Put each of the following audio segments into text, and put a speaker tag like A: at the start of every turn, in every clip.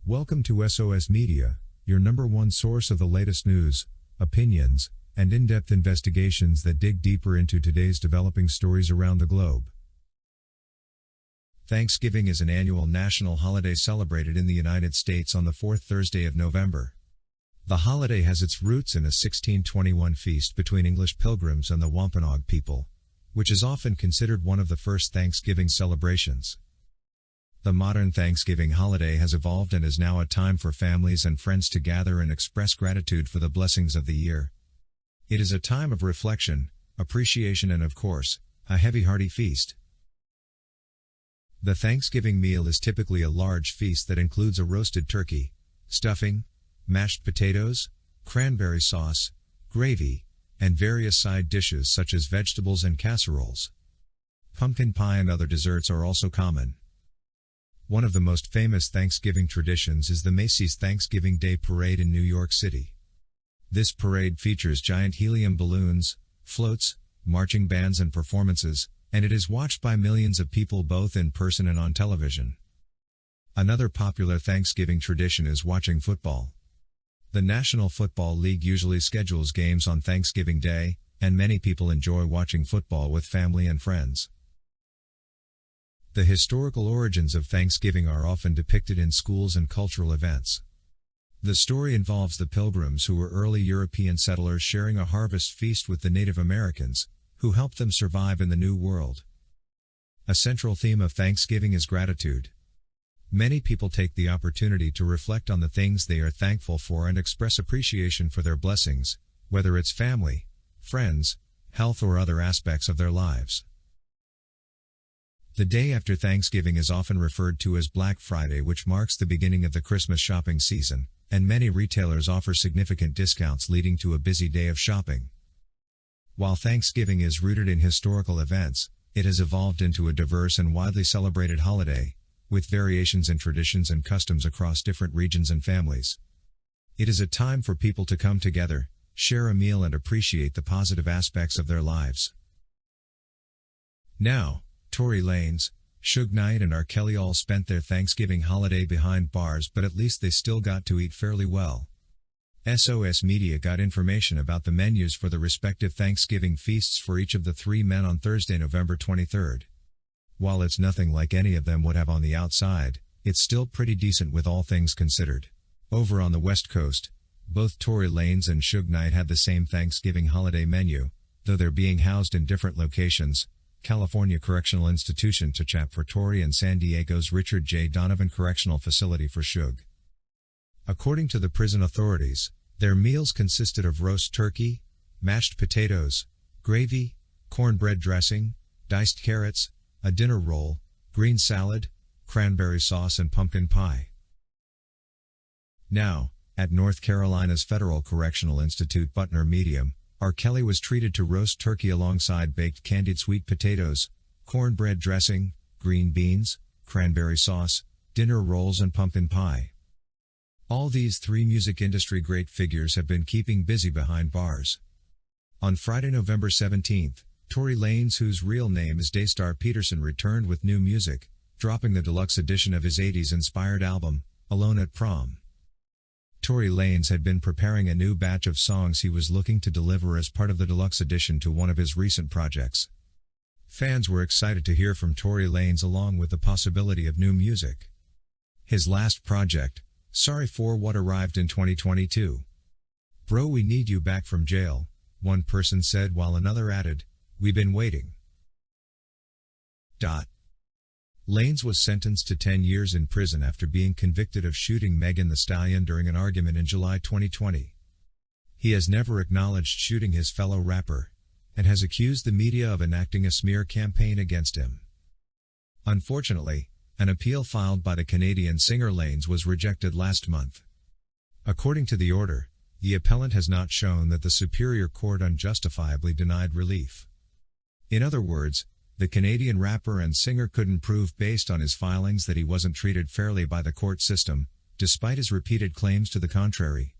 A: Welcome to SOS Media, your number one source of the latest news, opinions, and in-depth investigations that dig deeper into today's developing stories around the globe. Thanksgiving is an annual national holiday celebrated in the United States on the fourth Thursday of November. The holiday has its roots in a 1621 feast between English pilgrims and the Wampanoag people, which is often considered one of the first Thanksgiving celebrations. The modern Thanksgiving holiday has evolved and is now a time for families and friends to gather and express gratitude for the blessings of the year. It is a time of reflection, appreciation and of course, a heavy-hearty feast. The Thanksgiving meal is typically a large feast that includes a roasted turkey, stuffing, mashed potatoes, cranberry sauce, gravy, and various side dishes such as vegetables and casseroles. Pumpkin pie and other desserts are also common. One of the most famous Thanksgiving traditions is the Macy's Thanksgiving Day Parade in New York City. This parade features giant helium balloons, floats, marching bands and performances, and it is watched by millions of people both in person and on television. Another popular Thanksgiving tradition is watching football. The National Football League usually schedules games on Thanksgiving Day, and many people enjoy watching football with family and friends. The historical origins of Thanksgiving are often depicted in schools and cultural events. The story involves the Pilgrims, who were early European settlers sharing a harvest feast with the Native Americans, who helped them survive in the New World. A central theme of Thanksgiving is gratitude. Many people take the opportunity to reflect on the things they are thankful for and express appreciation for their blessings, whether it's family, friends, health or other aspects of their lives. The day after Thanksgiving is often referred to as Black Friday, which marks the beginning of the Christmas shopping season, and many retailers offer significant discounts leading to a busy day of shopping. While Thanksgiving is rooted in historical events, it has evolved into a diverse and widely celebrated holiday, with variations in traditions and customs across different regions and families. It is a time for people to come together, share a meal and appreciate the positive aspects of their lives. Now, Tory Lanez, Suge Knight and R. Kelly all spent their Thanksgiving holiday behind bars, but at least they still got to eat fairly well. SOS Media got information about the menus for the respective Thanksgiving feasts for each of the three men on Thursday, November 23rd. While it's nothing like any of them would have on the outside, it's still pretty decent with all things considered. Over on the West Coast, both Tory Lanez and Suge Knight had the same Thanksgiving holiday menu, though they're being housed in different locations: California Correctional Institution to CHAP for Tory and San Diego's Richard J. Donovan Correctional Facility for Suge. According to the prison authorities, their meals consisted of roast turkey, mashed potatoes, gravy, cornbread dressing, diced carrots, a dinner roll, green salad, cranberry sauce and pumpkin pie. Now, at North Carolina's Federal Correctional Institute Butner Medium, R. Kelly was treated to roast turkey alongside baked candied sweet potatoes, cornbread dressing, green beans, cranberry sauce, dinner rolls and pumpkin pie. All these three music industry great figures have been keeping busy behind bars. On Friday, November 17th, Tory Lanez, whose real name is Daystar Peterson, returned with new music, dropping the deluxe edition of his 80s-inspired album, Alone at Prom. Tory Lanez had been preparing a new batch of songs he was looking to deliver as part of the deluxe edition to one of his recent projects. Fans were excited to hear from Tory Lanez along with the possibility of new music. His last project, Sorry for What, arrived in 2022. "Bro, we need you back from jail," one person said, while another added, "We've been waiting." Lanez was sentenced to 10 years in prison after being convicted of shooting Megan Thee Stallion during an argument in July 2020. He has never acknowledged shooting his fellow rapper, and has accused the media of enacting a smear campaign against him. Unfortunately, an appeal filed by the Canadian singer Lanez was rejected last month. According to the order, the appellant has not shown that the Superior Court unjustifiably denied relief. In other words, the Canadian rapper and singer couldn't prove based on his filings that he wasn't treated fairly by the court system, despite his repeated claims to the contrary.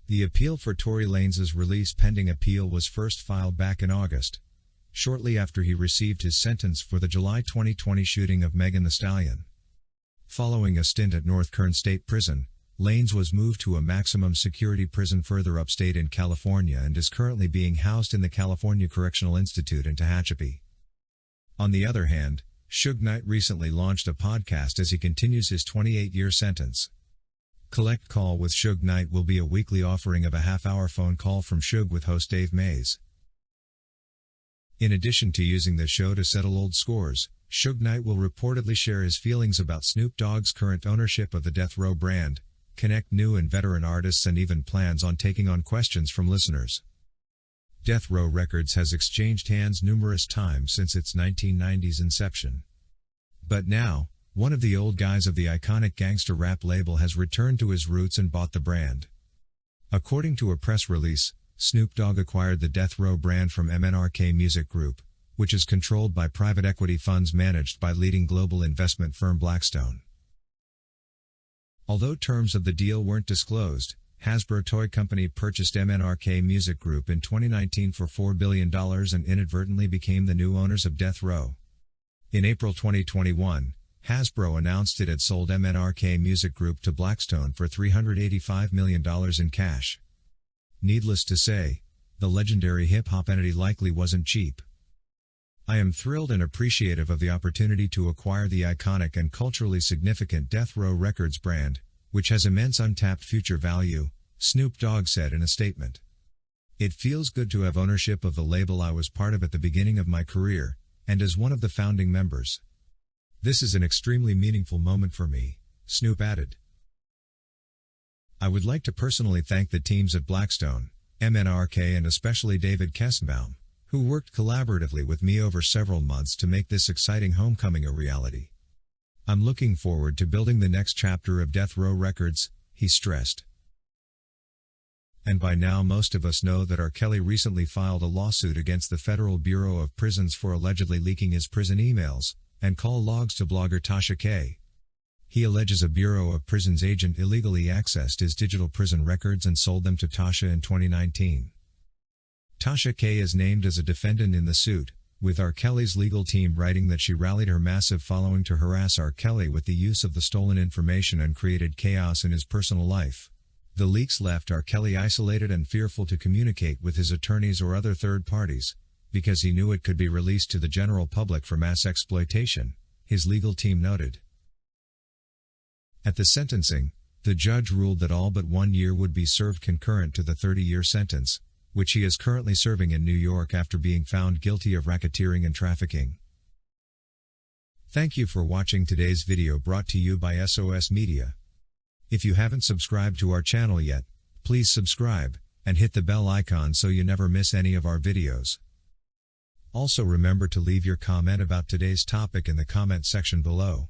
A: The appeal for Tory Lanez's release pending appeal was first filed back in August, shortly after he received his sentence for the July 2020 shooting of Megan Thee Stallion. Following a stint at North Kern State Prison, Lanez was moved to a maximum security prison further upstate in California and is currently being housed in the California Correctional Institute in Tehachapi. On the other hand, Suge Knight recently launched a podcast as he continues his 28-year sentence. Collect Call with Suge Knight will be a weekly offering of a half-hour phone call from Suge with host Dave Mays. In addition to using the show to settle old scores, Suge Knight will reportedly share his feelings about Snoop Dogg's current ownership of the Death Row brand, connect new and veteran artists, and even plans on taking on questions from listeners. Death Row Records has exchanged hands numerous times since its 1990s inception. But now, one of the old guys of the iconic gangster rap label has returned to his roots and bought the brand. According to a press release, Snoop Dogg acquired the Death Row brand from MNRK Music Group, which is controlled by private equity funds managed by leading global investment firm Blackstone. Although terms of the deal weren't disclosed, Hasbro Toy Company purchased MNRK Music Group in 2019 for $4 billion and inadvertently became the new owners of Death Row. In April 2021, Hasbro announced it had sold MNRK Music Group to Blackstone for $385 million in cash. Needless to say, the legendary hip-hop entity likely wasn't cheap. I am thrilled and appreciative of the opportunity to acquire the iconic and culturally significant Death Row Records brand, which has immense untapped future value, Snoop Dogg said in a statement. It feels good to have ownership of the label I was part of at the beginning of my career, and as one of the founding members. This is an extremely meaningful moment for me, Snoop added. I would like to personally thank the teams at Blackstone, MNRK, and especially David Kessenbaum, who worked collaboratively with me over several months to make this exciting homecoming a reality. I'm looking forward to building the next chapter of Death Row Records, he stressed. And by now most of us know that R. Kelly recently filed a lawsuit against the Federal Bureau of Prisons for allegedly leaking his prison emails and call logs to blogger Tasha K. He alleges a Bureau of Prisons agent illegally accessed his digital prison records and sold them to Tasha in 2019. Tasha K is named as a defendant in the suit, with R. Kelly's legal team writing that she rallied her massive following to harass R. Kelly with the use of the stolen information and created chaos in his personal life. The leaks left R. Kelly isolated and fearful to communicate with his attorneys or other third parties, because he knew it could be released to the general public for mass exploitation, his legal team noted. At the sentencing, the judge ruled that all but 1 year would be served concurrent to the 30-year sentence, which he is currently serving in New York after being found guilty of racketeering and trafficking. Thank you for watching today's video brought to you by SOS Media. If you haven't subscribed to our channel yet, please subscribe, and hit the bell icon so you never miss any of our videos. Also remember to leave your comment about today's topic in the comment section below.